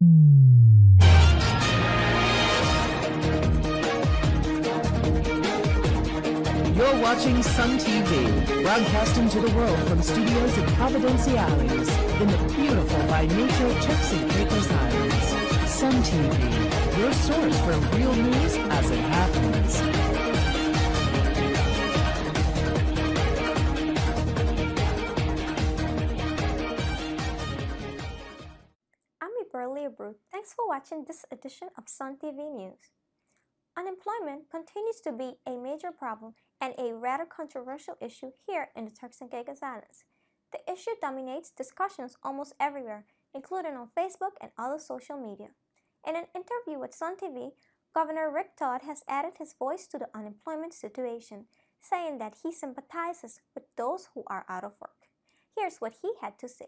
You're watching Sun TV, broadcasting to the world from studios in Providenciales, in the beautiful by nature Turks and Caicos Islands. Sun TV, your source for real news as it happens. I'm Iberlia Brute. Thanks for watching this edition of Sun TV News. Unemployment continues to be a major problem and a rather controversial issue here in the Turks and Caicos Islands. The issue dominates discussions almost everywhere, including on Facebook and other social media. In an interview with Sun TV, Governor Rick Todd has added his voice to the unemployment situation, saying that he sympathizes with those who are out of work. Here's what he had to say.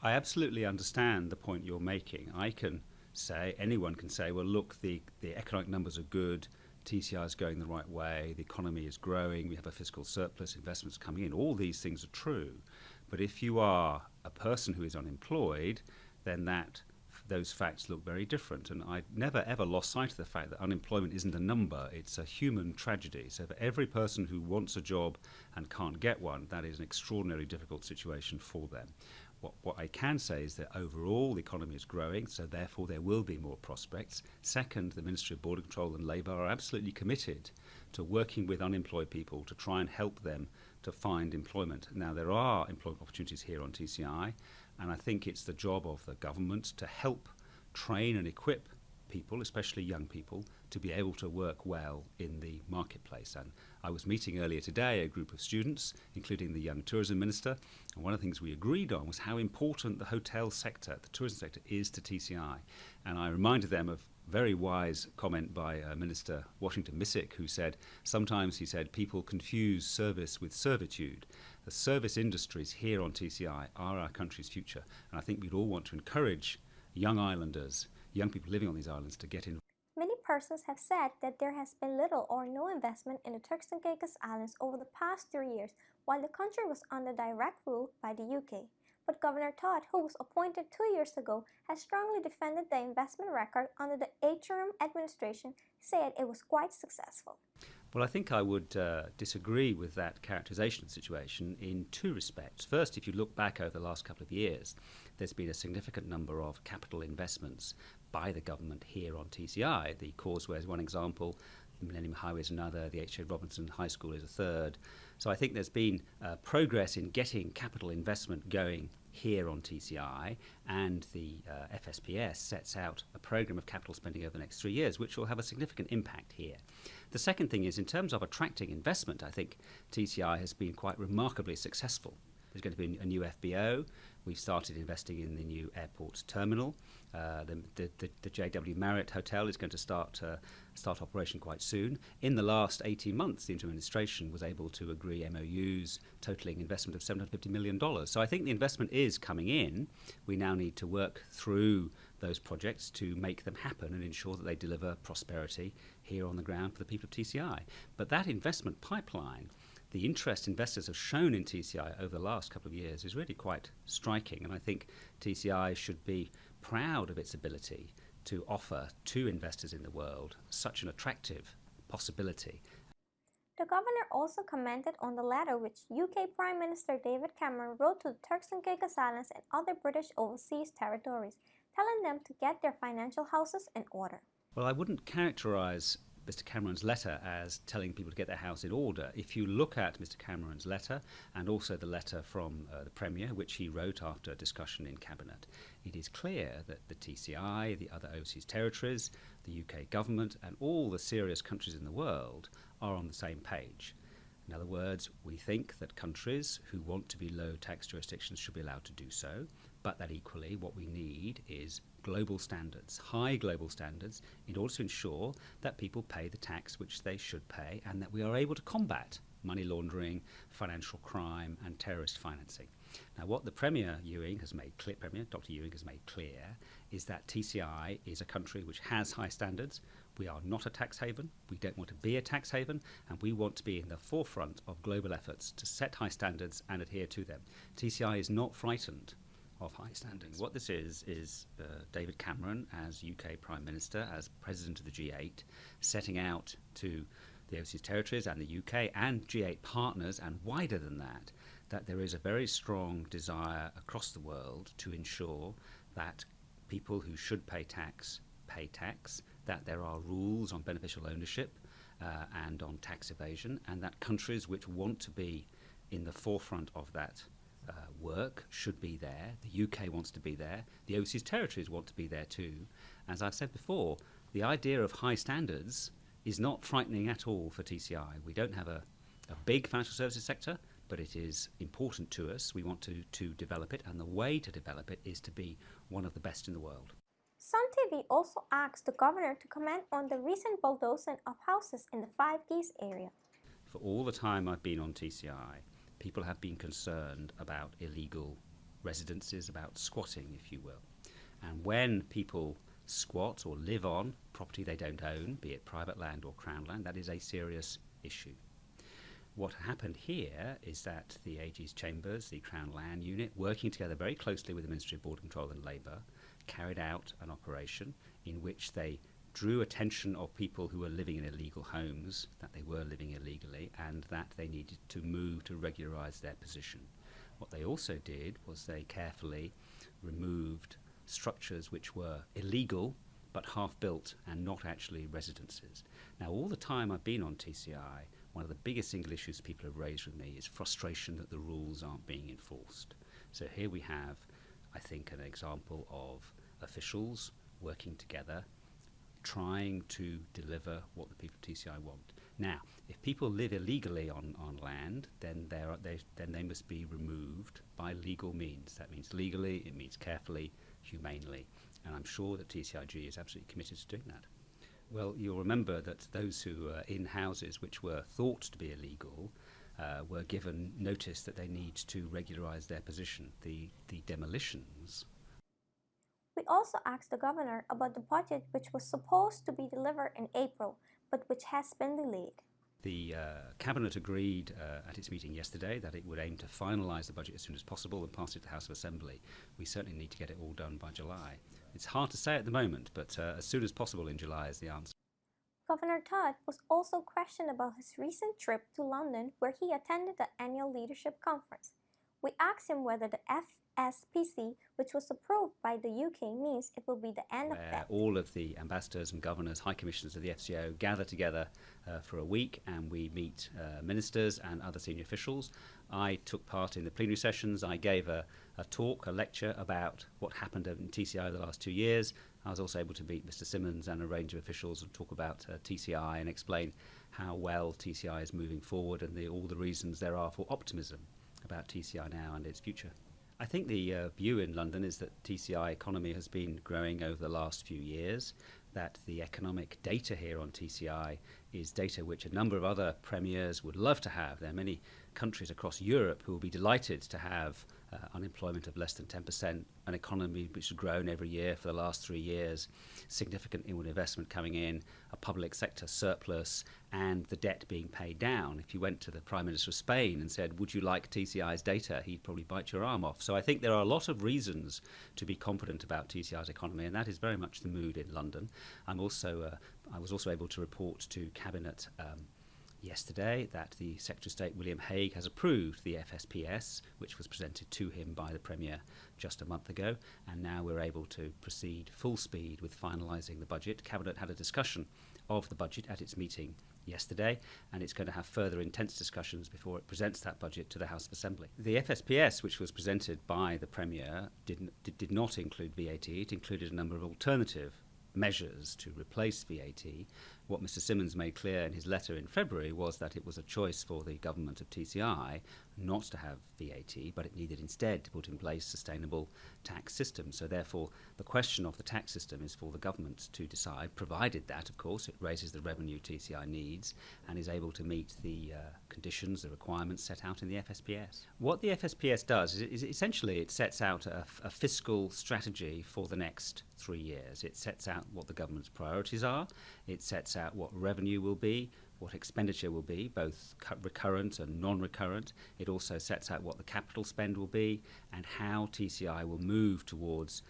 I absolutely understand the point you're making. Anyone can say, well, look, the economic numbers are good, TCI is going the right way, the economy is growing, we have a fiscal surplus, investments coming in. All these things are true. But if you are a person who is unemployed, then those facts look very different. And I never ever lost sight of the fact that unemployment isn't a number, it's a human tragedy. So for every person who wants a job and can't get one, that is an extraordinarily difficult situation for them. What I can say is that overall the economy is growing, so therefore there will be more prospects. Second, the Ministry of Border Control and Labour are absolutely committed to working with unemployed people to try and help them to find employment. Now, there are employment opportunities here on TCI, and I think it's the job of the government to help train and equip people, especially young people, to be able to work well in the marketplace. And I was meeting earlier today a group of students, including the young tourism minister, and one of the things we agreed on was how important the hotel sector, the tourism sector, is to TCI. And I reminded them of a very wise comment by Minister Washington Missick, who said, sometimes, he said, people confuse service with servitude. The service industries here on TCI are our country's future, and I think we'd all want to encourage young islanders, young people living on these islands, to get involved. Many persons have said that there has been little or no investment in the Turks and Caicos Islands over the past 3 years, while the country was under direct rule by the UK. But Governor Todd, who was appointed 2 years ago, has strongly defended the investment record under the interim administration, said it was quite successful. Well, I think I would disagree with that characterization of the situation in two respects. First, if you look back over the last couple of years, there's been a significant number of capital investments by the government here on TCI. The Causeway is one example, the Millennium Highway is another, the H.A. Robinson High School is a third. So I think there's been progress in getting capital investment going here on TCI, and the FSPS sets out a program of capital spending over the next 3 years, which will have a significant impact here. The second thing is, in terms of attracting investment, I think TCI has been quite remarkably successful. There's going to be a new FBO. We've started investing in the new airport terminal. The JW Marriott Hotel is going to start operation quite soon. In the last 18 months, the interim administration was able to agree MOUs totaling investment of $750 million. So I think the investment is coming in. We now need to work through those projects to make them happen and ensure that they deliver prosperity here on the ground for the people of TCI. But that investment pipeline, the interest investors have shown in TCI over the last couple of years, is really quite striking. And I think TCI should be proud of its ability to offer to investors in the world such an attractive possibility. The governor also commented on the letter which UK Prime Minister David Cameron wrote to the Turks and Caicos Islands and other British overseas territories, telling them to get their financial houses in order. Well, I wouldn't characterise Mr. Cameron's letter as telling people to get their house in order. If you look at Mr. Cameron's letter and also the letter from the Premier, which he wrote after a discussion in Cabinet, it is clear that the TCI, the other overseas territories, the UK government and all the serious countries in the world are on the same page. In other words, we think that countries who want to be low tax jurisdictions should be allowed to do so, but that equally what we need is global standards, high global standards, in order to ensure that people pay the tax which they should pay and that we are able to combat money laundering, financial crime and terrorist financing. Now what the Premier Ewing has made clear, Dr. Ewing has made clear, is that TCI is a country which has high standards. We are not a tax haven, we don't want to be a tax haven, and we want to be in the forefront of global efforts to set high standards and adhere to them. TCI is not frightened of high standards. What this is David Cameron, as UK Prime Minister, as President of the G8, setting out to the overseas territories and the UK and G8 partners, and wider than that, that there is a very strong desire across the world to ensure that people who should pay tax, that there are rules on beneficial ownership and on tax evasion, and that countries which want to be in the forefront of that work should be there. The UK wants to be there. The overseas territories want to be there too. As I've said before, the idea of high standards is not frightening at all for TCI. We don't have a big financial services sector, but it is important to us. We want to develop it, and the way to develop it is to be one of the best in the world. Sun TV also asked the governor to comment on the recent bulldozing of houses in the Five Keys area. For all the time I've been on TCI, people have been concerned about illegal residences, about squatting, if you will. And when people squat or live on property they don't own, be it private land or Crown land, that is a serious issue. What happened here is that the AG's chambers, the Crown Land Unit, working together very closely with the Ministry of Border Control and Labour, carried out an operation in which they drew attention of people who were living in illegal homes, that they were living illegally, and that they needed to move to regularise their position. What they also did was they carefully removed structures which were illegal but half-built and not actually residences. Now, all the time I've been on TCI, one of the biggest single issues people have raised with me is frustration that the rules aren't being enforced. So here we have, I think, an example of officials working together, trying to deliver what the people of TCI want. Now, if people live illegally on land, then they must be removed by legal means. That means legally, it means carefully, humanely. And I'm sure that TCIG is absolutely committed to doing that. Well, you'll remember that those who were in houses which were thought to be illegal were given notice that they need to regularise their position. The demolitions. We also asked the governor about the budget which was supposed to be delivered in April, but which has been delayed. The Cabinet agreed at its meeting yesterday that it would aim to finalise the budget as soon as possible and pass it to the House of Assembly. We certainly need to get it all done by July. It's hard to say at the moment, but as soon as possible in July is the answer. Governor Todd was also questioned about his recent trip to London, where he attended the annual leadership conference. We asked him whether the FSPC, which was approved by the UK, means it will be the end of that. All of the ambassadors and governors, high commissioners of the FCO gather together for a week, and we meet ministers and other senior officials. I took part in the plenary sessions. I gave a talk, a lecture about what happened in TCI the last 2 years. I was also able to meet Mr. Simmons and a range of officials and talk about TCI and explain how well TCI is moving forward and all the reasons there are for optimism about TCI now and its future. I think the view in London is that TCI economy has been growing over the last few years, that the economic data here on TCI is data which a number of other premiers would love to have. There are many countries across Europe who will be delighted to have unemployment of less than 10%, an economy which has grown every year for the last 3 years, significant inward investment coming in, a public sector surplus, and the debt being paid down. If you went to the Prime Minister of Spain and said, would you like TCI's data, he'd probably bite your arm off. So I think there are a lot of reasons to be confident about TCI's economy, and that is very much the mood in London. I was also able to report to Cabinet yesterday that the Secretary of State William Hague has approved the FSPS, which was presented to him by the Premier just a month ago, and now we're able to proceed full speed with finalising the budget. Cabinet had a discussion of the budget at its meeting yesterday, and it's going to have further intense discussions before it presents that budget to the House of Assembly. The FSPS, which was presented by the Premier, did not include VAT. It included a number of alternative measures to replace VAT. What Mr. Simmons made clear in his letter in February was that it was a choice for the government of TCI not to have VAT, but it needed instead to put in place sustainable tax systems. So therefore, the question of the tax system is for the government to decide, provided that, of course, it raises the revenue TCI needs and is able to meet the conditions, the requirements set out in the FSPS. What the FSPS does is essentially it sets out a fiscal strategy for the next 3 years. It sets out what the government's priorities are. It sets out what revenue will be, what expenditure will be, both recurrent and non-recurrent. It also sets out what the capital spend will be and how TCI will move towards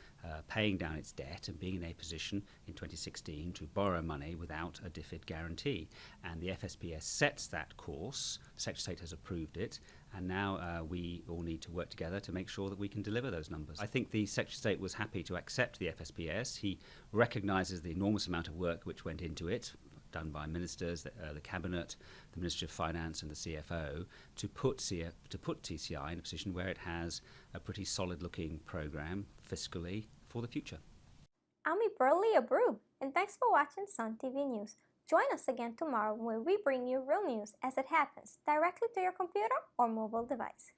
paying down its debt and being in a position in 2016 to borrow money without a DFID guarantee. And the FSPS sets that course. Secretary of State has approved it, and now we all need to work together to make sure that we can deliver those numbers. I think the Secretary of State was happy to accept the FSPS. He recognises the enormous amount of work which went into it, done by ministers, the Cabinet, the Ministry of Finance and the CFO, to put TCI in a position where it has a pretty solid-looking programme fiscally for the future. I'm Burley Abreu, and thanks for watching Sun TV News. Join us again tomorrow when we bring you real news as it happens directly to your computer or mobile device.